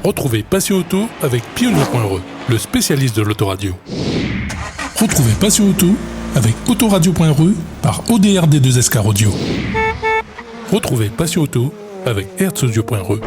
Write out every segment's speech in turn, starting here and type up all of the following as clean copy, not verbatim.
Retrouvez Passion Auto avec Pionnier.re, le spécialiste de l'autoradio. Retrouvez Passion Auto avec Autoradio.re par ODRD2SK Audio. Retrouvez Passion Auto avec Herzaudio.re.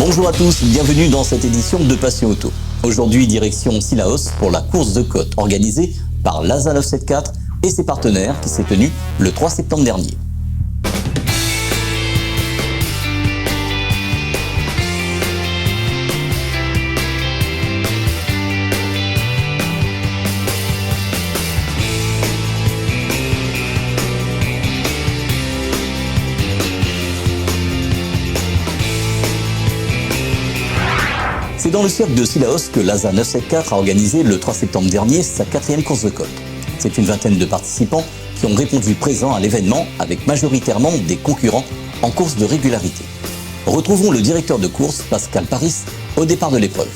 Bonjour à tous, bienvenue dans cette édition de Passion Auto. Aujourd'hui, direction Cilaos pour la course de côte organisée par l'ASA 974 et ses partenaires qui s'est tenue le 3 septembre dernier. C'est dans le cirque de Cilaos que l'ASA 974 a organisé le 3 septembre dernier sa 4e course de côte. C'est une vingtaine de participants qui ont répondu présents à l'événement avec majoritairement des concurrents en course de régularité. Retrouvons le directeur de course, Pascal Paris, au départ de l'épreuve.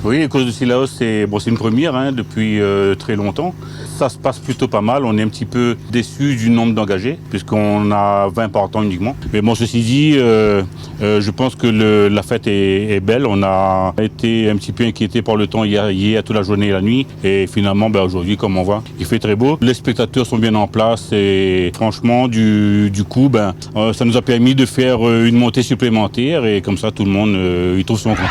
Oui, les courses de Cilaos, c'est une première depuis très longtemps. Ça se passe plutôt pas mal. On est un petit peu déçus du nombre d'engagés, puisqu'on a 20 partants uniquement. Mais bon, ceci dit, je pense que la fête est belle. On a été un petit peu inquiétés par le temps hier toute la journée et la nuit. Et finalement, aujourd'hui, comme on voit, il fait très beau. Les spectateurs sont bien en place. Et franchement, du coup, ça nous a permis de faire une montée supplémentaire. Et comme ça, tout le monde y trouve son compte.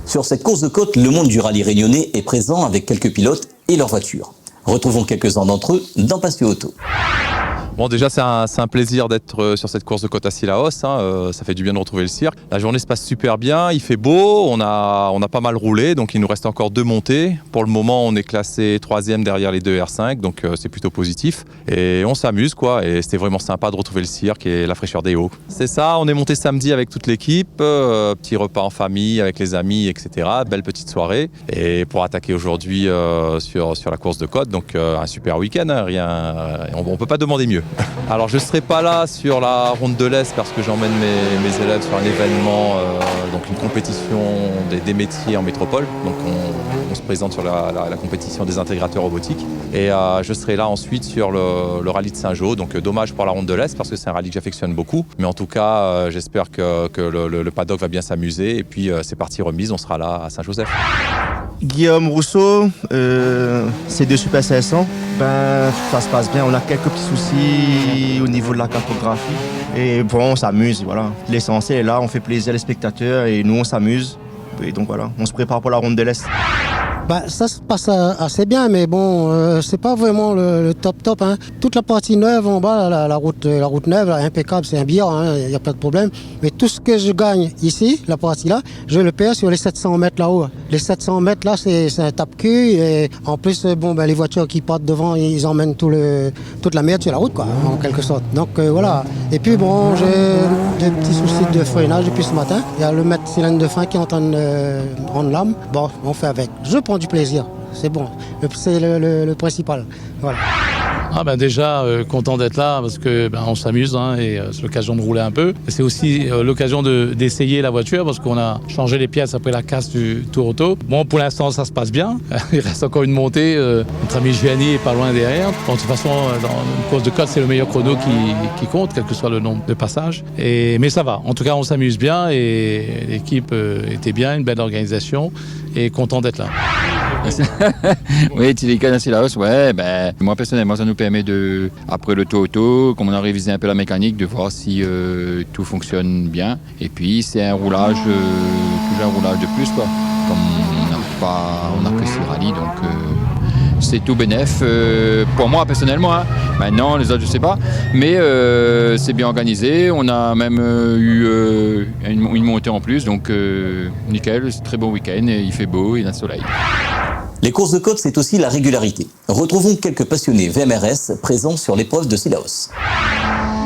Sur cette course de côte, le monde du rallye réunionnais est présent avec quelques pilotes et leurs voitures. Retrouvons quelques-uns d'entre eux dans Passion Auto. Bon, déjà, c'est un plaisir d'être sur cette course de côte à Cilaos. Ça fait du bien de retrouver le cirque. La journée se passe super bien, il fait beau, on a pas mal roulé, donc il nous reste encore 2 montées. Pour le moment, on est classé 3e derrière les 2 R5, donc c'est plutôt positif. Et on s'amuse, quoi. Et c'était vraiment sympa de retrouver le cirque et la fraîcheur des hauts. C'est ça, on est monté samedi avec toute l'équipe, petit repas en famille avec les amis, etc. Belle petite soirée. Et pour attaquer aujourd'hui sur la course de côte, donc un super week-end, on peut pas demander mieux. Alors je ne serai pas là sur la ronde de l'Est parce que j'emmène mes élèves sur un événement, donc une compétition des métiers en métropole. Donc on se présente sur la compétition des intégrateurs robotiques. Et je serai là ensuite sur le rallye de Saint-Jean. Donc dommage pour la ronde de l'Est parce que c'est un rallye que j'affectionne beaucoup. Mais en tout cas, j'espère que le paddock va bien s'amuser. Et puis c'est parti remise, on sera là à Saint-Joseph. Guillaume Rousseau, C2 Super 500. Ça se passe bien. On a quelques petits soucis au niveau de la cartographie. Et bon, on s'amuse, voilà. L'essentiel est là, on fait plaisir les spectateurs et nous, on s'amuse. Et donc voilà, on se prépare pour la ronde de l'Est. Ça se passe assez bien, mais bon, c'est pas vraiment le top. Toute la partie neuve en bas, la route neuve, là, impeccable, c'est un billard, il n'y a pas de problème. Mais tout ce que je gagne ici, la partie là, je le perds sur les 700 mètres là-haut. Les 700 mètres là, c'est un tape-cul. Et en plus, les voitures qui partent devant, ils emmènent toute la merde sur la route, quoi, en quelque sorte. Donc voilà. Et puis bon, j'ai des petits soucis de freinage depuis ce matin. Il y a le maître cylindre de frein qui est en train de rendre l'âme. Bon, on fait avec. Je prends du plaisir, c'est bon, c'est le principal. Voilà. Déjà, content d'être là parce que on s'amuse et c'est l'occasion de rouler un peu. Et c'est aussi l'occasion d'essayer la voiture parce qu'on a changé les pièces après la casse du Tour Auto. Bon, pour l'instant, ça se passe bien. Il reste encore une montée. Notre ami Gianni est pas loin derrière. Bon, de toute façon, dans une course de côte, c'est le meilleur chrono qui compte, quel que soit le nombre de passages. Mais ça va. En tout cas, on s'amuse bien et l'équipe était bien, une belle organisation et content d'être là. Oui, Tilika dans Cilaos, moi personnellement ça nous permet après le Tour Auto, comme on a révisé un peu la mécanique, de voir si tout fonctionne bien. Et puis c'est un roulage, toujours un roulage de plus, quoi. Comme on n'a que 6 rallyes, donc c'est tout bénef pour moi personnellement. Maintenant les autres je sais pas, mais c'est bien organisé. On a même eu une montée en plus, donc nickel, c'est très bon week-end, et il fait beau, il y a le soleil. Les courses de côte, c'est aussi la régularité. Retrouvons quelques passionnés VMRS présents sur l'épreuve de Sillaos.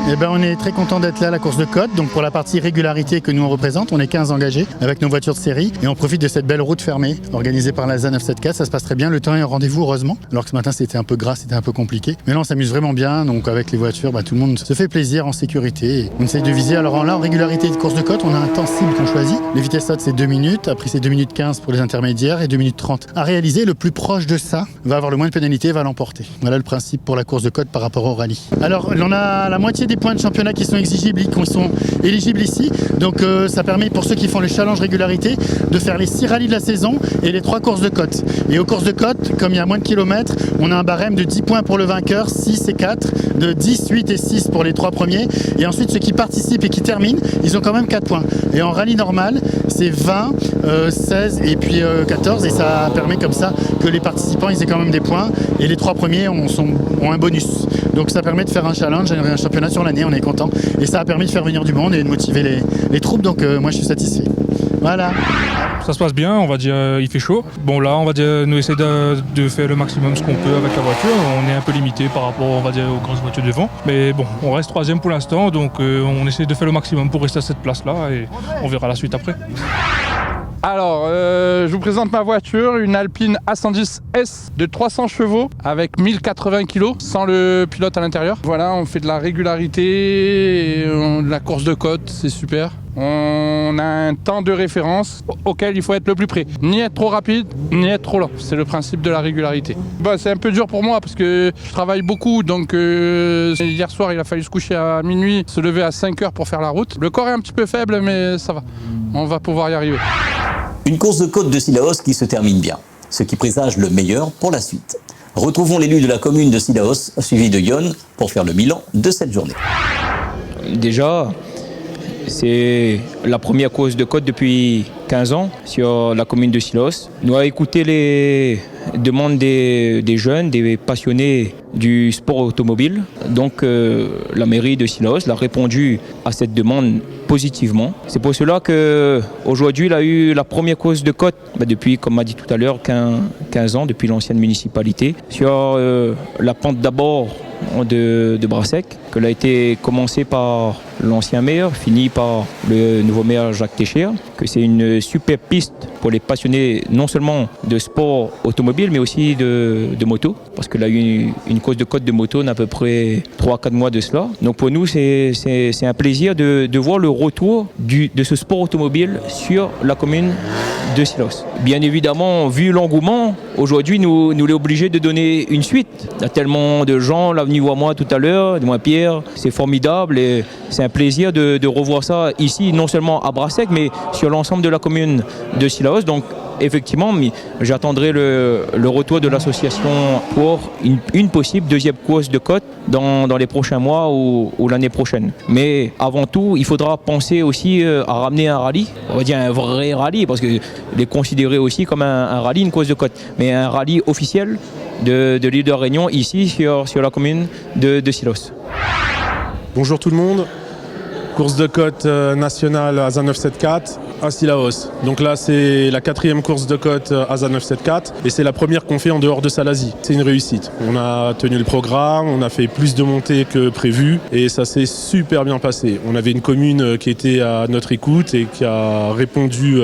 Eh ben, on est très content d'être là à la course de côte. Donc pour la partie régularité que nous on représente, on est 15 engagés avec nos voitures de série et on profite de cette belle route fermée organisée par l'ASA 974. Ça se passe très bien. Le temps est au rendez-vous heureusement. Alors que ce matin c'était un peu gras, c'était un peu compliqué. Mais là on s'amuse vraiment bien. Donc avec les voitures, tout le monde se fait plaisir en sécurité. On essaye de viser. Alors là en régularité de course de côte, on a un temps cible qu'on choisit. Les vitesses hautes c'est 2 minutes. Après c'est 2 minutes 15 pour les intermédiaires et 2 minutes 30 à réaliser. Le plus proche de ça va avoir le moins de pénalité, va l'emporter. Voilà le principe pour la course de côte par rapport au rallye. Alors on a la moitié des points de championnat qui sont exigibles, qui sont éligibles ici. Donc ça permet pour ceux qui font le challenge régularité de faire les 6 rallyes de la saison et les 3 courses de côte. Et aux courses de côte, comme il y a moins de kilomètres, on a un barème de 10 points pour le vainqueur, 6 et 4, de 10, 8 et 6 pour les 3 premiers. Et ensuite ceux qui participent et qui terminent, ils ont quand même 4 points. Et en rallye normal, c'est 20, 16 et puis 14. Et ça permet comme ça que les participants ils aient quand même des points. Et les 3 premiers ont un bonus. Donc ça permet de faire un challenge, un championnat sur l'année, on est content. Et ça a permis de faire venir du monde et de motiver les troupes, donc moi je suis satisfait. Voilà. Ça se passe bien, on va dire, il fait chaud. Bon là, on va dire, nous essayer de faire le maximum ce qu'on peut avec la voiture. On est un peu limité par rapport, on va dire, aux grosses voitures devant. Mais bon, on reste 3e pour l'instant, donc on essaie de faire le maximum pour rester à cette place-là et on verra la suite après. Alors, je vous présente ma voiture, une Alpine A110S de 300 chevaux avec 1080 kg sans le pilote à l'intérieur. Voilà, on fait de la régularité, de la course de côte, c'est super. On a un temps de référence auquel il faut être le plus près. Ni être trop rapide, ni être trop lent. C'est le principe de la régularité. C'est un peu dur pour moi parce que je travaille beaucoup. Donc hier soir, il a fallu se coucher à minuit, se lever à 5 heures pour faire la route. Le corps est un petit peu faible, mais ça va. On va pouvoir y arriver. Une course de côte de Sillaos qui se termine bien, ce qui présage le meilleur pour la suite. Retrouvons l'élu de la commune de Sillaos, suivi de Yon, pour faire le bilan de cette journée. Déjà, c'est la première course de côte depuis 15 ans sur la commune de Sillaos. Nous avons écouté les demandes des jeunes, des passionnés du sport automobile. Donc la mairie de Sillaos a répondu à cette demande positivement. C'est pour cela qu'aujourd'hui il a eu la première course de côte depuis, comme m'a dit tout à l'heure, 15 ans, depuis l'ancienne municipalité, sur la pente d'abord de Brassec, qu'elle a été commencée par l'ancien maire, fini par le nouveau maire Jacques Técher, que c'est une super piste pour les passionnés non seulement de sport automobile mais aussi de moto, parce qu'elle a eu une course de côte de moto d'à peu près 3-4 mois de cela. Donc pour nous c'est un plaisir de voir le retour de ce sport automobile sur la commune de Sillaos. Bien évidemment, vu l'engouement, aujourd'hui nous sommes obligés de donner une suite. Il y a tellement de gens, là venu voir moi tout à l'heure, moi Pierre, c'est formidable et c'est un plaisir de revoir ça ici, non seulement à Brassec, mais sur l'ensemble de la commune de Sillaos. Donc effectivement, j'attendrai le retour de l'association pour une possible deuxième course de côte dans les prochains mois ou l'année prochaine. Mais avant tout, il faudra penser aussi à ramener un rallye, on va dire un vrai rallye, parce que les considérer aussi comme un rallye, une course de côte, mais un rallye officiel de l'île de Réunion ici sur la commune de Sillaos. Bonjour tout le monde. Course de côte nationale ASA 974 à Sillaos. Donc là c'est la 4e course de côte ASA 974 et c'est la première qu'on fait en dehors de Salazie. C'est une réussite. On a tenu le programme, on a fait plus de montées que prévu et ça s'est super bien passé. On avait une commune qui était à notre écoute et qui a répondu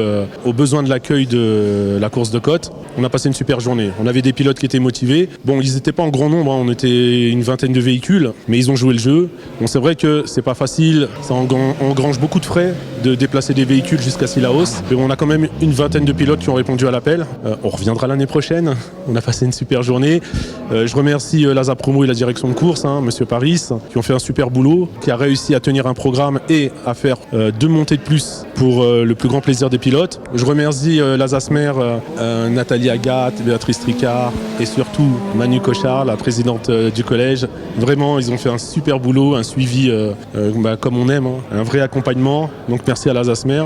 aux besoins de l'accueil de la course de côte. On a passé une super journée. On avait des pilotes qui étaient motivés. Bon, ils n'étaient pas en grand nombre, on était une vingtaine de véhicules, mais ils ont joué le jeu. Bon, c'est vrai que c'est pas facile, ça engrange beaucoup de frais de déplacer des véhicules jusqu'à Sillaos. Mais on a quand même une vingtaine de pilotes qui ont répondu à l'appel. On reviendra l'année prochaine. On a passé une super journée. Je remercie l'ASA Promo et la direction de course, Monsieur Paris, qui ont fait un super boulot, qui a réussi à tenir un programme et à faire 2 montées de plus pour le plus grand plaisir des pilotes. Je remercie l'ASA SMER, Nathalie Agathe, Béatrice Tricard et surtout Manu Cochard, la présidente du collège. Vraiment, ils ont fait un super boulot, un suivi comme on aime, un vrai accompagnement. Donc merci à l'ASA SMER.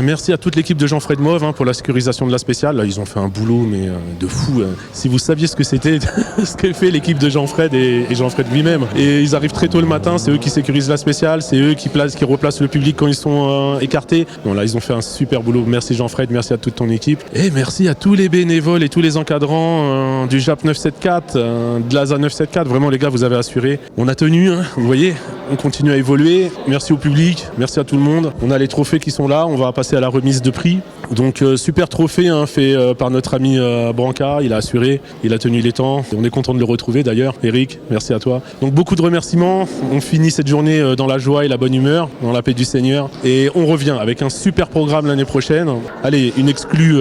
Merci à toute l'équipe de Jean-Fred Mauve pour la sécurisation de la spéciale. Là, ils ont fait un boulot mais de fou. Si vous saviez ce que c'était, ce que fait l'équipe de Jean-Fred et Jean-Fred lui-même. Et ils arrivent très tôt le matin, c'est eux qui sécurisent la spéciale, c'est eux qui replacent le public quand ils sont écartés. Bon là, ils ont fait un super boulot. Merci Jean-Fred, merci à toute ton équipe. Et merci à tous les bénévoles et tous les encadrants du JAP 974, de l'ASA 974. Vraiment les gars, vous avez assuré. On a tenu, hein, vous voyez, on continue à évoluer. Merci au public, merci à tout le monde. On a les trophées qui sont là, on va passer à la remise de prix. Donc super trophée hein, fait par notre ami Branca, il a assuré, il a tenu les temps. On est content de le retrouver d'ailleurs. Eric, merci à toi. Donc beaucoup de remerciements. On finit cette journée dans la joie et la bonne humeur, dans la paix du Seigneur. Et on revient avec un super programme l'année prochaine. Allez, une exclue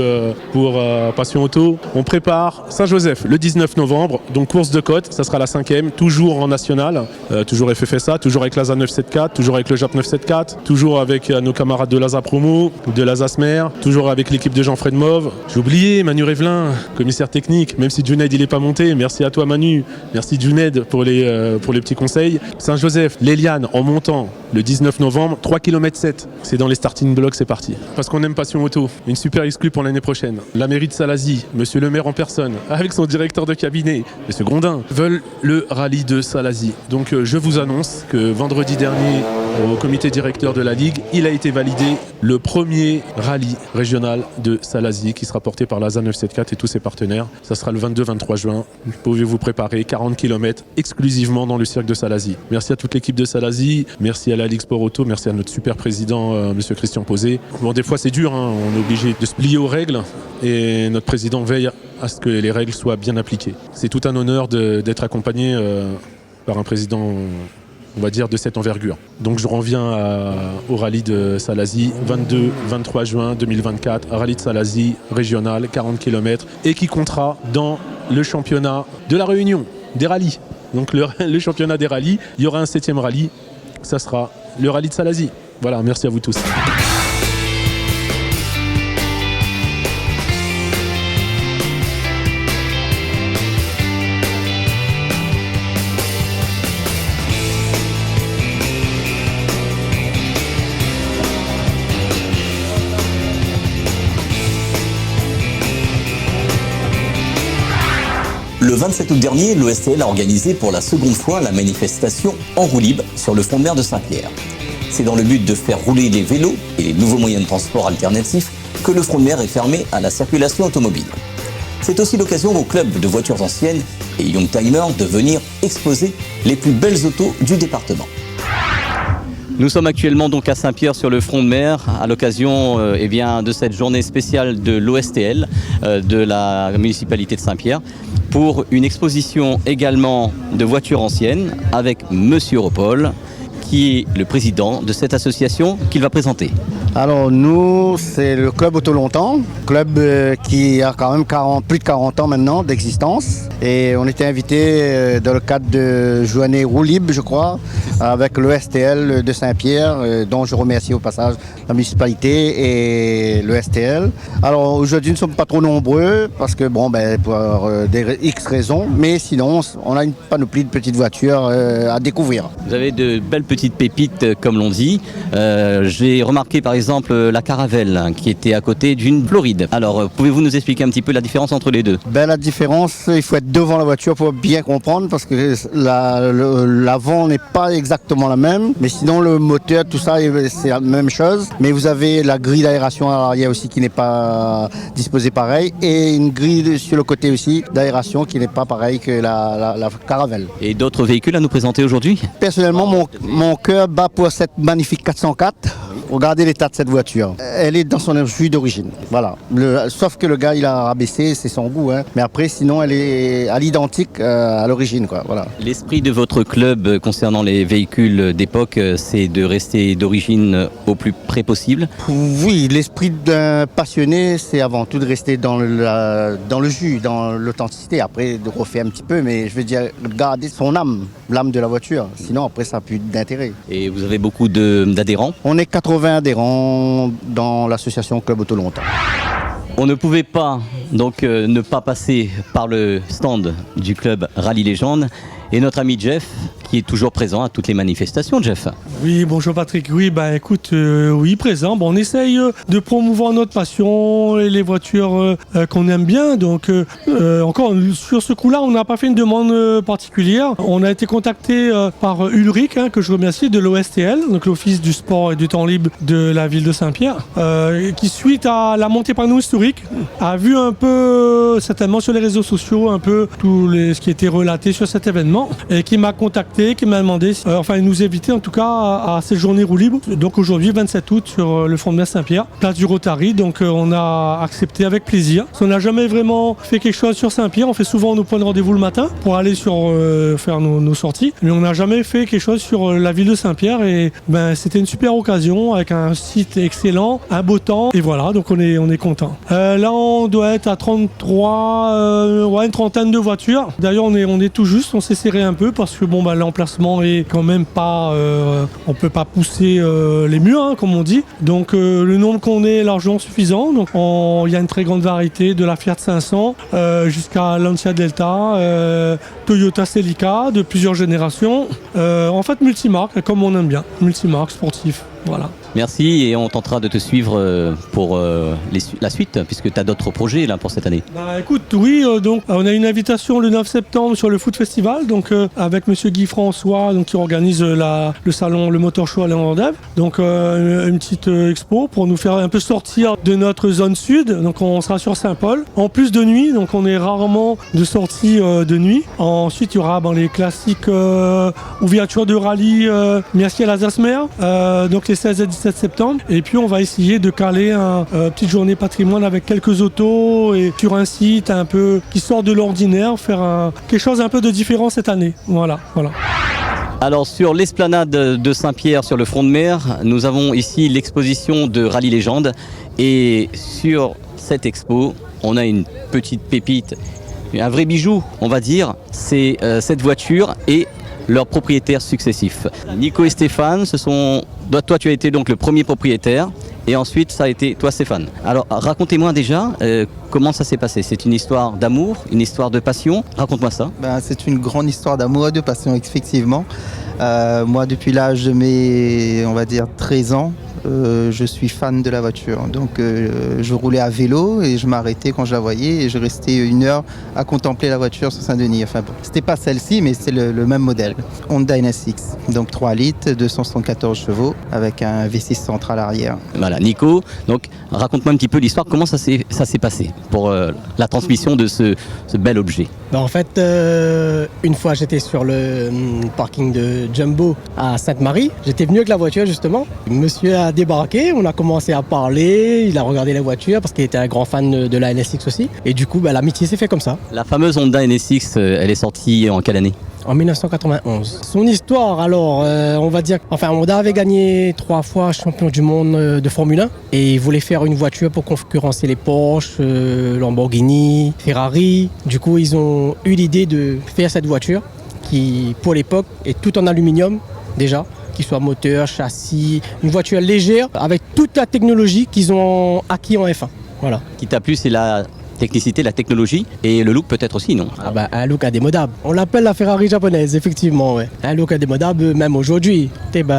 pour Passion Auto. On prépare Saint-Joseph le 19 novembre, donc course de côte, ça sera la 5e, toujours en national, toujours FFSA, toujours avec l'ASA 974, toujours avec le JAP 974, toujours avec nos camarades de l'ASA Promo, de l'ASA Smer, toujours avec l'équipe de Jean-Fred Mauve. J'ai oublié Manu Révelin, commissaire technique, même si Juned il est pas monté. Merci à toi Manu, merci Juned pour les petits conseils. Saint-Joseph, l'Eliane en montant le 19 novembre, 3 km 7. C'est dans les starting blocks, c'est parti. Parce qu'on aime Passion Auto, une super exclue pour l'année prochaine. La mairie de Salazie, monsieur le maire en personne, avec son directeur de cabinet, monsieur Grondin, veulent le rallye de Salazie. Donc je vous annonce que vendredi dernier, au comité directeur de la Ligue, il a été validé le premier rallye régional de Salazie qui sera porté par l'ASA 974 et tous ses partenaires. Ça sera le 22-23 juin. Vous pouvez vous préparer, 40 km exclusivement dans le cirque de Salazie. Merci à toute l'équipe de Salazie, merci à la Ligue Sport Auto, merci à notre super président, monsieur Christian Posé. Bon, des fois c'est dur, hein, on est obligé de se plier aux règles et notre président veille à ce que les règles soient bien appliquées. C'est tout un honneur d'être accompagné par un président, on va dire, de cette envergure. Donc je reviens au rallye de Salazie, 22-23 juin 2024, rallye de Salazie régional, 40 km, et qui comptera dans le championnat de la Réunion, des rallyes. Donc le championnat des rallyes, il y aura un 7e rallye, ça sera le rallye de Salazie. Voilà, merci à vous tous. Le 27 août dernier, l'OSTL a organisé pour la seconde fois la manifestation en roue libre sur le front de mer de Saint-Pierre. C'est dans le but de faire rouler les vélos et les nouveaux moyens de transport alternatifs que le front de mer est fermé à la circulation automobile. C'est aussi l'occasion au club de voitures anciennes et Youngtimer de venir exposer les plus belles autos du département. Nous sommes actuellement donc à Saint-Pierre sur le front de mer à l'occasion de cette journée spéciale de l'OSTL de la municipalité de Saint-Pierre pour une exposition également de voitures anciennes avec Monsieur Europol qui est le président de cette association qu'il va présenter. Alors nous, c'est le club Auto Longtemps, club qui a quand même plus de 40 ans maintenant d'existence. Et on était invité dans le cadre de journée roue libre, je crois, avec le STL de Saint-Pierre, dont je remercie au passage la municipalité et le STL. Alors aujourd'hui, nous ne sommes pas trop nombreux, parce que pour des X raisons, mais sinon, on a une panoplie de petites voitures à découvrir. Vous avez de belles petites pépites, comme l'on dit. J'ai remarqué par exemple la Caravelle qui était à côté d'une Floride. Alors pouvez-vous nous expliquer un petit peu la différence entre les deux? La différence, il faut être devant la voiture pour bien comprendre parce que l'avant n'est pas exactement la même, mais sinon le moteur, tout ça, c'est la même chose. Mais vous avez la grille d'aération à l'arrière aussi qui n'est pas disposée pareil et une grille sur le côté aussi d'aération qui n'est pas pareil que la Caravelle. Et d'autres véhicules à nous présenter aujourd'hui? Personnellement, mon cœur bat pour cette magnifique 404. Regardez l'état de cette voiture. Elle est dans son jus d'origine. Voilà. Sauf que le gars, il a rabaissé, c'est son goût. Hein. Mais après, sinon, elle est à l'identique à l'origine. Voilà. L'esprit de votre club concernant les véhicules d'époque, c'est de rester d'origine au plus près possible? Oui, l'esprit d'un passionné, c'est avant tout de rester dans le jus, dans l'authenticité. Après, de refaire un petit peu, mais je veux dire, garder son âme, l'âme de la voiture. Sinon, après, ça n'a plus d'intérêt. Et vous avez beaucoup d'adhérents? On est 80 adhérents dans l'association Club Auto Longtemps. On ne pouvait pas donc ne pas passer par le stand du club Rallye Légende et notre ami Jeff qui est toujours présent à toutes les manifestations, Jeff. Oui, bonjour Patrick. Oui, écoute, oui, présent. Bon, on essaye de promouvoir notre passion et les voitures qu'on aime bien. Donc, encore, sur ce coup-là, on n'a pas fait une demande particulière. On a été contacté par Ulrich, que je remercie, de l'OSTL, donc l'Office du sport et du temps libre de la ville de Saint-Pierre, qui, suite à la montée panneau historique, a vu un peu, certainement sur les réseaux sociaux, un peu tout ce qui était relaté sur cet événement, et qui m'a contacté, qui m'a demandé, il nous invitait en tout cas à cette journée roue libre. Donc aujourd'hui, 27 août, sur le front de mer Saint-Pierre, place du Rotary. Donc on a accepté avec plaisir. On n'a jamais vraiment fait quelque chose sur Saint-Pierre. On fait souvent nos points de rendez-vous le matin pour aller faire nos sorties. Mais on n'a jamais fait quelque chose sur la ville de Saint-Pierre. Et c'était une super occasion avec un site excellent, un beau temps. Et voilà, donc on est content. Là, on doit être à 33, une trentaine de voitures. D'ailleurs, on est tout juste. On s'est serré un peu parce que l'emplacement est quand même pas, on peut pas pousser les murs, comme on dit. Donc le nombre qu'on est est largement suffisant. Donc il y a une très grande variété de la Fiat 500 jusqu'à Lancia Delta, Toyota Celica de plusieurs générations. En fait, multimarque, comme on aime bien, multimarque sportif. Voilà. Merci et on tentera de te suivre pour la suite puisque tu as d'autres projets là pour cette année. Écoute, oui, donc on a une invitation le 9 septembre sur le Foot Festival, donc avec Monsieur Guy François, donc qui organise le salon, le Motor Show à Léon-Vendève. Donc une petite expo pour nous faire un peu sortir de notre zone sud. Donc on sera sur Saint-Paul. En plus de nuit, donc on est rarement de sortie de nuit. Ensuite, il y aura les classiques ouvertures de rallye Mercier-Alsace-Mer, donc les 16 et 17 septembre. Et puis on va essayer de caler une petite journée patrimoine avec quelques autos et sur un site un peu qui sort de l'ordinaire, faire quelque chose un peu de différent cette année. Voilà. Alors sur l'esplanade de Saint-Pierre sur le front de mer, nous avons ici l'exposition de Rallye Légende et sur cette expo, on a une petite pépite, un vrai bijou, on va dire, c'est cette voiture et leurs propriétaires successifs. Nico et Stéphane, toi tu as été donc le premier propriétaire et ensuite ça a été toi Stéphane. Alors racontez-moi déjà comment ça s'est passé. C'est une histoire d'amour, une histoire de passion. Raconte-moi ça. C'est une grande histoire d'amour et de passion effectivement. Moi depuis l'âge de mes 13 ans, je suis fan de la voiture. Donc je roulais à vélo et je m'arrêtais quand je la voyais et je restais 1 heure à contempler la voiture sur Saint-Denis. Enfin bon, c'était pas celle-ci mais c'est le même modèle. Honda NSX, donc 3 litres, 274 chevaux avec un V6 central arrière. Voilà, Nico, donc raconte-moi un petit peu l'histoire, comment ça s'est passé pour la transmission de ce bel objet. En fait, une fois j'étais sur le parking de Jumbo à Sainte-Marie, j'étais venu avec la voiture justement. Monsieur a débarqué, on a commencé à parler, il a regardé la voiture parce qu'il était un grand fan de la NSX aussi. Et du coup, l'amitié s'est fait comme ça. La fameuse Honda NSX, elle est sortie en quelle année ? En 1991. Son histoire, alors, on va dire... Honda avait gagné 3 fois champion du monde de Formule 1 et il voulait faire une voiture pour concurrencer les Porsche, Lamborghini, Ferrari. Du coup, ils ont eu l'idée de faire cette voiture qui, pour l'époque, est tout en aluminium déjà, qu'il soit moteur, châssis, une voiture légère avec toute la technologie qu'ils ont acquis en F1. Voilà. Ce qui t'a plu, c'est la technicité, la technologie et le look peut-être aussi, non ? Un look indémodable. On l'appelle la Ferrari japonaise, effectivement. Ouais. Un look indémodable même aujourd'hui.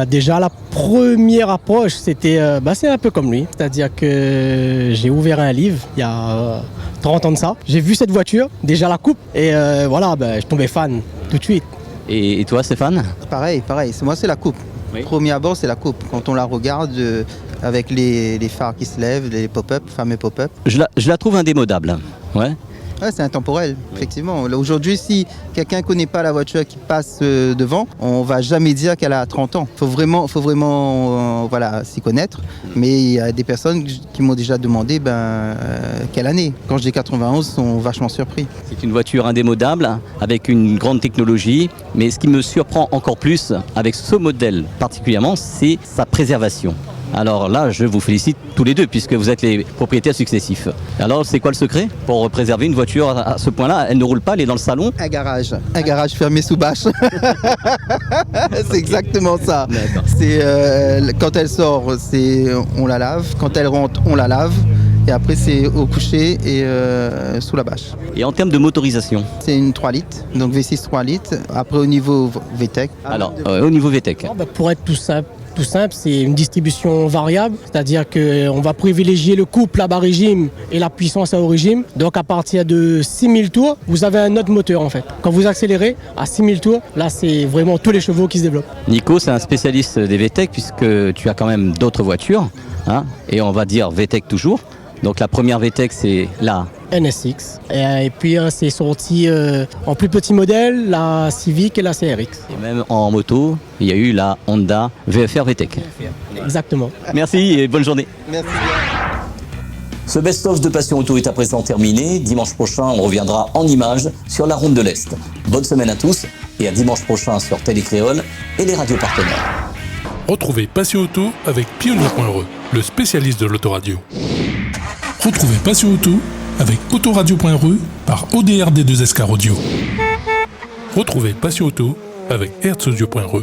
Déjà la première approche, c'était c'est un peu comme lui. C'est-à-dire que j'ai ouvert un livre il y a 30 ans de ça. J'ai vu cette voiture, déjà la coupe et je tombais fan tout de suite. Et toi Stéphane ? Pareil. Moi c'est la coupe. Oui. Premier abord c'est la coupe. Quand on la regarde avec les phares qui se lèvent, les pop-up, fameux pop-up. Je la trouve indémodable. Ouais. Ouais, c'est intemporel, effectivement. Aujourd'hui, si quelqu'un ne connaît pas la voiture qui passe devant, on ne va jamais dire qu'elle a 30 ans. Il faut vraiment s'y connaître. Mais il y a des personnes qui m'ont déjà demandé quelle année. Quand je dis 91, ils sont vachement surpris. C'est une voiture indémodable, avec une grande technologie. Mais ce qui me surprend encore plus avec ce modèle particulièrement, c'est sa préservation. Alors là, je vous félicite tous les deux puisque vous êtes les propriétaires successifs. Alors, c'est quoi le secret pour préserver une voiture à ce point-là ? Elle ne roule pas, elle est dans le salon ? Un garage fermé sous bâche. C'est exactement ça. C'est quand elle sort, on la lave. Quand elle rentre, on la lave. Et après, c'est au coucher et sous la bâche. Et en termes de motorisation? C'est une 3 litres, donc V6 3 litres. Après, au niveau VTEC. Alors, au niveau VTEC. Pour être tout simple, c'est une distribution variable, c'est-à-dire qu'on va privilégier le couple à bas régime et la puissance à haut régime. Donc à partir de 6000 tours, vous avez un autre moteur en fait. Quand vous accélérez à 6000 tours, là c'est vraiment tous les chevaux qui se développent. Nico, c'est un spécialiste des VTEC puisque tu as quand même d'autres voitures, hein, et on va dire VTEC toujours. Donc la première VTEC, c'est la NSX. Et puis c'est sorti en plus petit modèle, la Civic et la CRX. Et même en moto, il y a eu la Honda VFR VTEC. Exactement. Merci et bonne journée. Merci. Ce best-of de Passion Auto est à présent terminé. Dimanche prochain, on reviendra en images sur la Ronde de l'Est. Bonne semaine à tous et à dimanche prochain sur Télé Créole et les radios partenaires. Retrouvez Passion Auto avec Pionnier.re, le spécialiste de l'autoradio. Retrouvez Passion Auto avec Autoradio.re par ODRD2SK Radio. Retrouvez Passion Auto avec Hertzaudio.re.